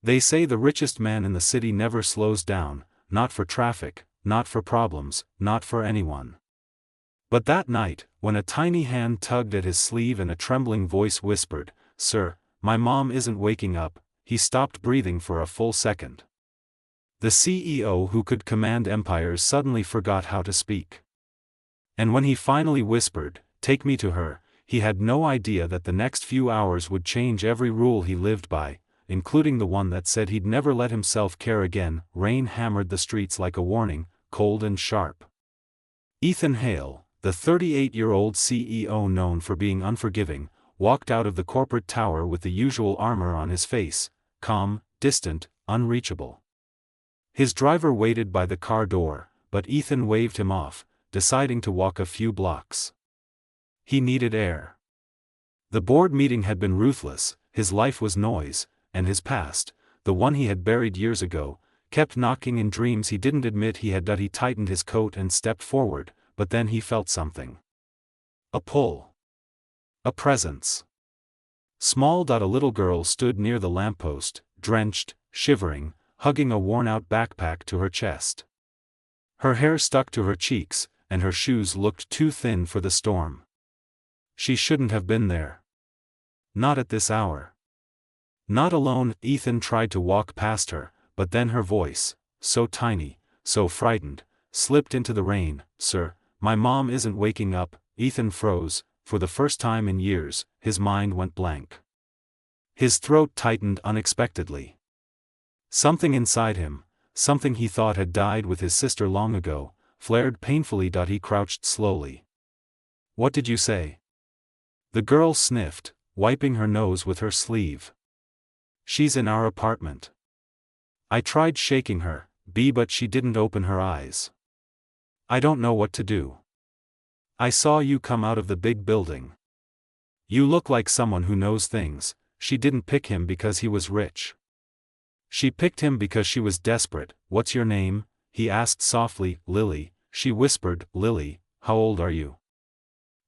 They say the richest man in the city never slows down, not for traffic, not for problems, not for anyone. But that night, when a tiny hand tugged at his sleeve and a trembling voice whispered, "Sir, my mom isn't waking up," he stopped breathing for a full second. The CEO who could command empires suddenly forgot how to speak. And when he finally whispered, "Take me to her," he had no idea that the next few hours would change every rule he lived by, including the one that said he'd never let himself care again. Rain hammered the streets like a warning, cold and sharp. Ethan Hale, the 38-year-old CEO known for being unforgiving, walked out of the corporate tower with the usual armor on his face, calm, distant, unreachable. His driver waited by the car door, but Ethan waved him off, deciding to walk a few blocks. He needed air. The board meeting had been ruthless, his life was noise, and his past, the one he had buried years ago, kept knocking in dreams he didn't admit he had. He tightened his coat and stepped forward, but then he felt something. A pull. A presence. Small. A little girl stood near the lamppost, drenched, shivering, hugging a worn-out backpack to her chest. Her hair stuck to her cheeks, and her shoes looked too thin for the storm. She shouldn't have been there. Not at this hour. Not alone. Ethan tried to walk past her, but then her voice, so tiny, so frightened, slipped into the rain. "Sir, my mom isn't waking up." Ethan froze. For the first time in years, his mind went blank. His throat tightened unexpectedly. Something inside him, something he thought had died with his sister long ago, flared painfully. He crouched slowly. "What did you say?" The girl sniffed, wiping her nose with her sleeve. "She's in our apartment." I tried shaking her, but she didn't open her eyes. "I don't know what to do. I saw you come out of the big building. You look like someone who knows things." She didn't pick him because he was rich. She picked him because she was desperate. "What's your name?" he asked softly. "Lily," she whispered. "Lily, how old are you?"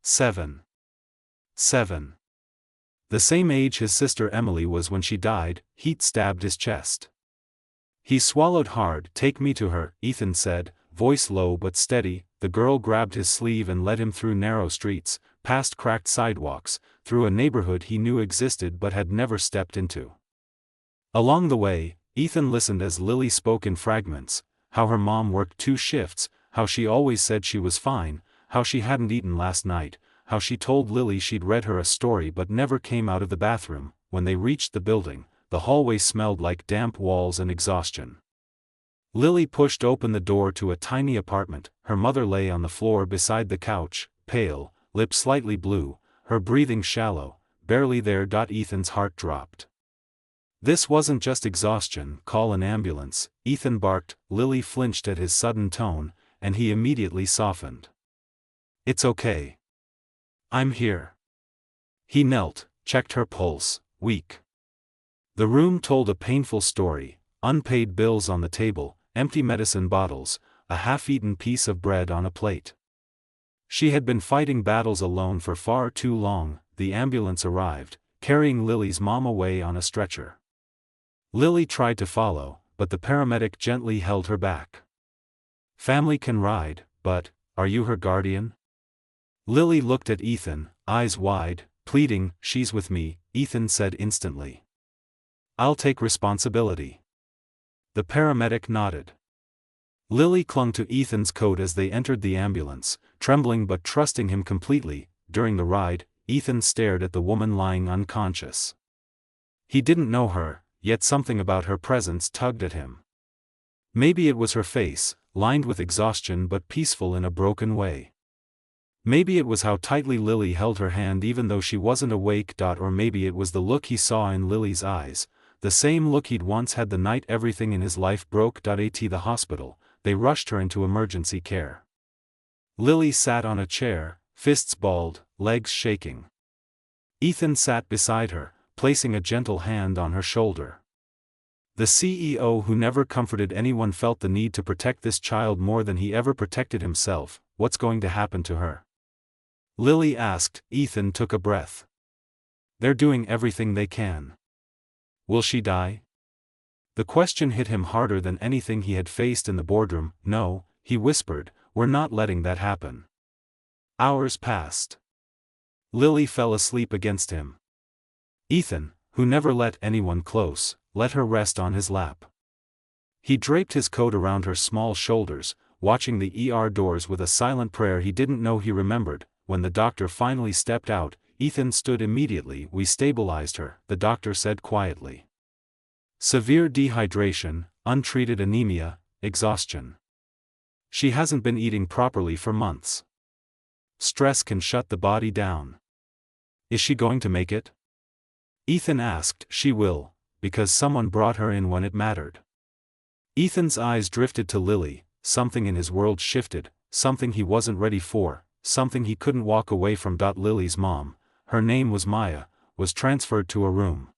7. 7. The same age his sister Emily was when she died. Heat stabbed his chest. He swallowed hard. "Take me to her," Ethan said, voice low but steady. The girl grabbed his sleeve and led him through narrow streets, past cracked sidewalks, through a neighborhood he knew existed but had never stepped into. Along the way, Ethan listened as Lily spoke in fragments, how her mom worked 2 shifts, how she always said she was fine, how she hadn't eaten last night, how she told Lily she'd read her a story but never came out of the bathroom. When they reached the building, the hallway smelled like damp walls and exhaustion. Lily pushed open the door to a tiny apartment. Her mother lay on the floor beside the couch, pale, lips slightly blue, her breathing shallow, barely there. Ethan's heart dropped. This wasn't just exhaustion. "Call an ambulance," Ethan barked. Lily flinched at his sudden tone, and he immediately softened. "It's okay. I'm here." He knelt, checked her pulse, weak. The room told a painful story: unpaid bills on the table, empty medicine bottles, a half-eaten piece of bread on a plate. She had been fighting battles alone for far too long. The ambulance arrived, carrying Lily's mom away on a stretcher. Lily tried to follow, but the paramedic gently held her back. "Family can ride, but, are you her guardian?" Lily looked at Ethan, eyes wide, pleading. "She's with me," Ethan said instantly. "I'll take responsibility." The paramedic nodded. Lily clung to Ethan's coat as they entered the ambulance, trembling but trusting him completely. During the ride, Ethan stared at the woman lying unconscious. He didn't know her, yet something about her presence tugged at him. Maybe it was her face, lined with exhaustion but peaceful in a broken way. Maybe it was how tightly Lily held her hand even though she wasn't awake. Or maybe it was the look he saw in Lily's eyes, the same look he'd once had the night everything in his life broke. At the hospital, they rushed her into emergency care. Lily sat on a chair, fists balled, legs shaking. Ethan sat beside her, placing a gentle hand on her shoulder. The CEO who never comforted anyone felt the need to protect this child more than he ever protected himself. "What's going to happen to her?" Lily asked. Ethan took a breath. "They're doing everything they can." "Will she die?" The question hit him harder than anything he had faced in the boardroom. No, he whispered, we're not letting that happen. Hours passed. Lily fell asleep against him. Ethan, who never let anyone close, let her rest on his lap. He draped his coat around her small shoulders, watching the ER doors with a silent prayer he didn't know he remembered. When the doctor finally stepped out, Ethan stood immediately. We stabilized her, the doctor said quietly. Severe dehydration, untreated anemia, exhaustion. She hasn't been eating properly for months. Stress can shut the body down. Is she going to make it? Ethan asked. She will, because someone brought her in when it mattered. Ethan's eyes drifted to Lily. Something in his world shifted, something he wasn't ready for, something he couldn't walk away from. Lily's mom, her name was Maya, was transferred to a room.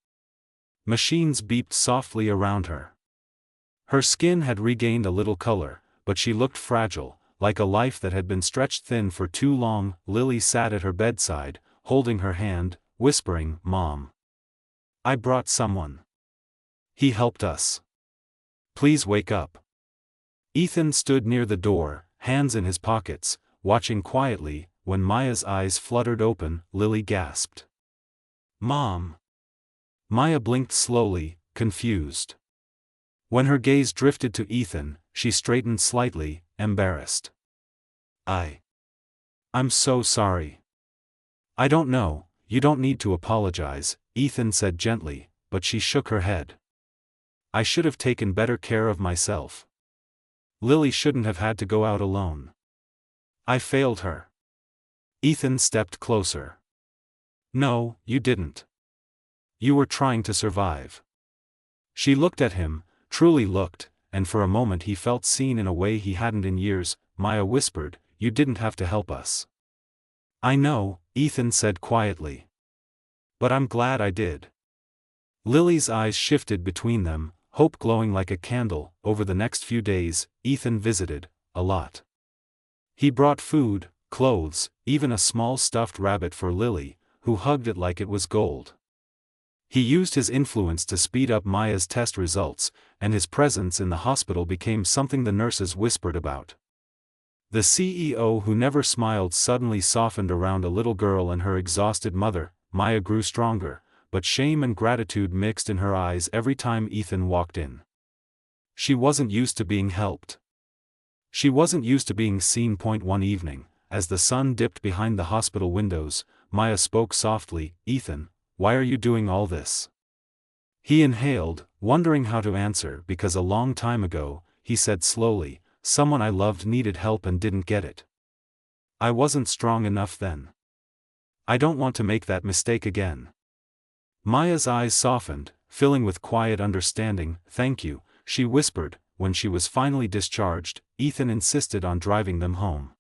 Machines beeped softly around her. Her skin had regained a little color, but she looked fragile, like a life that had been stretched thin for too long. Lily sat at her bedside, holding her hand, whispering, Mom. I brought someone. He helped us. Please wake up. Ethan stood near the door, hands in his pockets, watching quietly. When Maya's eyes fluttered open, Lily gasped. Mom. Maya blinked slowly, confused. When her gaze drifted to Ethan, she straightened slightly, embarrassed. I'm so sorry. I don't know, you don't need to apologize, Ethan said gently, but she shook her head. I should have taken better care of myself. Lily shouldn't have had to go out alone. I failed her. Ethan stepped closer. No, you didn't. You were trying to survive. She looked at him, truly looked, and for a moment he felt seen in a way he hadn't in years. Maya whispered, you didn't have to help us. I know, Ethan said quietly. But I'm glad I did. Lily's eyes shifted between them, hope glowing like a candle. Over the next few days, Ethan visited, a lot. He brought food, clothes, even a small stuffed rabbit for Lily, who hugged it like it was gold. He used his influence to speed up Maya's test results, and his presence in the hospital became something the nurses whispered about. The CEO, who never smiled, suddenly softened around a little girl and her exhausted mother. Maya grew stronger, but shame and gratitude mixed in her eyes every time Ethan walked in. She wasn't used to being helped. She wasn't used to being seen. One evening, as the sun dipped behind the hospital windows, Maya spoke softly, Ethan, why are you doing all this? He inhaled, wondering how to answer, because a long time ago, he said slowly, someone I loved needed help and didn't get it. I wasn't strong enough then. I don't want to make that mistake again. Maya's eyes softened, filling with quiet understanding. Thank you, she whispered. When she was finally discharged, Ethan insisted on driving them home.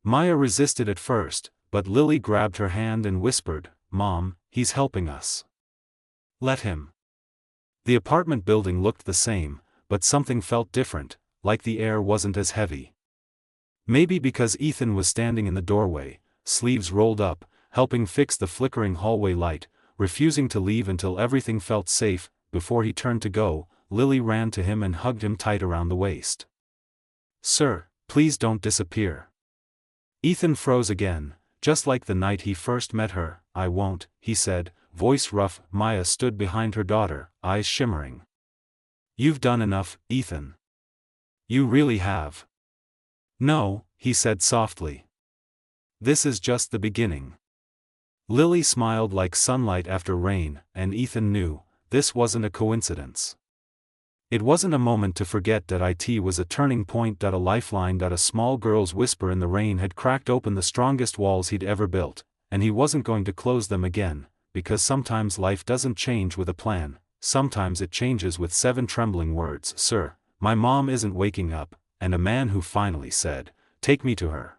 Maya resisted at first, but Lily grabbed her hand and whispered, Mom, he's helping us. Let him. The apartment building looked the same, but something felt different, like the air wasn't as heavy. Maybe because Ethan was standing in the doorway, sleeves rolled up, helping fix the flickering hallway light, refusing to leave until everything felt safe. Before he turned to go, Lily ran to him and hugged him tight around the waist. Sir, please don't disappear. Ethan froze again, just like the night he first met her. I won't, he said, voice rough. Maya stood behind her daughter, eyes shimmering. You've done enough, Ethan. You really have. No, he said softly. This is just the beginning. Lily smiled like sunlight after rain, and Ethan knew, this wasn't a coincidence. It wasn't a moment to forget. It was a turning point. A lifeline. A small girl's whisper in the rain had cracked open the strongest walls he'd ever built, and he wasn't going to close them again, because sometimes life doesn't change with a plan, sometimes it changes with 7 trembling words. Sir, my mom isn't waking up, and a man who finally said, take me to her.